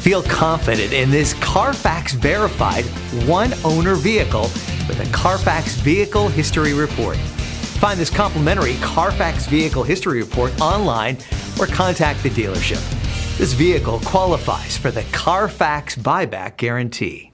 Feel confident in this Carfax verified one-owner vehicle with a Carfax Vehicle History Report. Find this complimentary Carfax Vehicle History Report online or contact the dealership. This vehicle qualifies for the Carfax Buyback Guarantee.